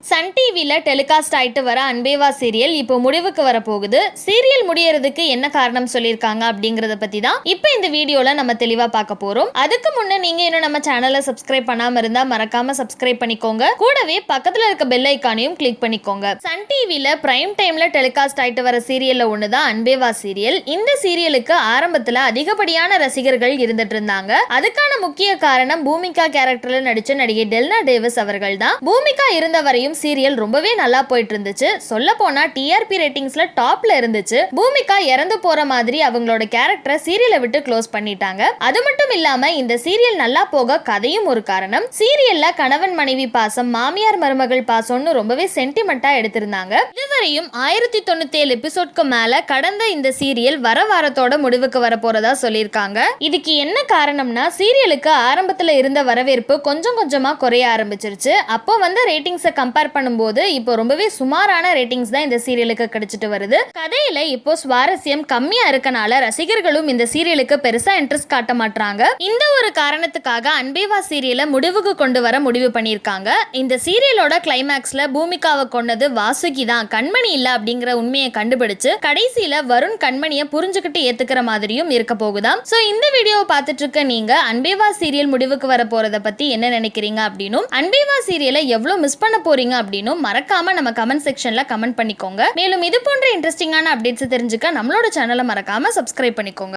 Sun டிவில telecast ஆயிட்டு வர அன்பேவா சீரியல் இப்போ முடிவுக்கு வர போகுது. சீரியல் முடியறதுக்கு என்ன காரணம் சொல்லியிருக்காங்க அப்படிங்கறத பத்தி தான் இப்போ இந்த வீடியோல நம்ம தெளிவா பார்க்க போறோம். அதுக்கு முன்ன நீங்க இன்னும் நம்ம சேனலை சப்ஸ்கிரைப் பண்ணாம இருந்தா மறக்காம சப்ஸ்கிரைப் பண்ணிக்கோங்க. கூடவே பக்கத்துல இருக்க பெல் ஐக்கானையும் கிளிக் பண்ணிக்கோங்க. சன் டிவில பிரைம் டைம்ல டெலிகாஸ்ட் ஆயிட்டு வர சீரியல்ல ஒண்ணுதான் அன்பேவா சீரியல். இந்த சீரியலுக்கு ஆரம்பத்துல அதிகப்படியான ரசிகர்கள் இருந்துட்டு இருந்தாங்க. அதுக்கான முக்கிய காரணம் பூமிகா கேரக்டர்ல நடிச்ச நடிகை டெல்னா டேவிஸ் அவர்கள் தான். பூமிகா இருந்த வரையும் சீரியல் ரொம்பவே நல்லா போயிட்டு இருந்துச்சு. சொல்ல போனா டிஆர்பி ரேட்டிங்ஸ்ல டாப்ல இருந்துச்சு. பூமிகா இறந்து போற மாதிரி அவங்களோட கேரக்டரை சீரியலை விட்டு க்ளோஸ் பண்ணிட்டாங்க. அது மட்டும் இல்லாம இந்த சீரியல் நல்லா போக கதையும் ஒரு காரணம். சீரியல்ல கணவன் மனைவி பாசம், மாமியார் மருமகள் பாசம்னு ரொம்பவே சென்டிமெண்டா எடுத்திருந்தாங்க. இதுவரையும் 1097 எபிசோட்க்கு மேல கடந்த இந்த சீரியல் வர வாரத்தோட முடிவுக்கு வர போறதா சொல்லியிருக்காங்க. இதுக்கு என்ன காரணம்னா சீரியலுக்கு ஆரம்பத்துல இருந்த வரவேற்பு கொஞ்சம் கொஞ்சமா குறைய ஆரம்பிச்சிருச்சு. அப்போ வந்து ரேட்டிங்ஸை கம்பேர் பண்ணும்போது இப்போ ரொம்பவே சுமாரான ரேட்டிங்ஸ் தான் இந்த சீரியலுக்கு கிடைச்சிட்டு வருது. கதையில இப்போ சுவாரஸ்யம் கம்மியா இருக்கனால ரசிகர்களும் இந்த சீரியலுக்கு பெருசா இன்ட்ரெஸ்ட் காட்ட மாட்டாங்க. இந்த ஒரு காரணத்துக்காக அன்பேவா சீரியலை முடிவுக்கு கொண்டு வர முடிவு பண்ணியிருக்காங்க. இந்த சீரியலோட கிளைமேக்ஸ்ல பூமிகாவை கொண்டது வாசுகி தான், கண்மணி இல்ல அப்படிங்கிற உண்மையை கண்டுபிடிச்சு கடைசியில வருண் கண்மணியை புரிஞ்சுக்கிட்டு ஏத்துக்கிற மாதிரியும் இருக்க போகுதாம். சோ இந்த வீடியோவை பார்த்துட்டு இருக்க நீங்க அன்பேவா சீரியல் முடிவுக்கு வர போறத பத்தி என்ன நினைக்கிறீங்க அப்படின்னும் அன்பேவா சீரியலை எவ்வளவு மிஸ் பண்ண போறீங்க அப்படின்னும் மறக்காம நம்ம கமெண்ட் செக்ஷன்ல கமெண்ட் பண்ணிக்கோங்க. மேலும் இது போன்ற இன்ட்ரெஸ்டிங்கான அப்டேட்ஸ் தெரிஞ்சுக்க நம்மளோட சேனலை மறக்காம சப்ஸ்கிரைப் பண்ணிக்கோங்க.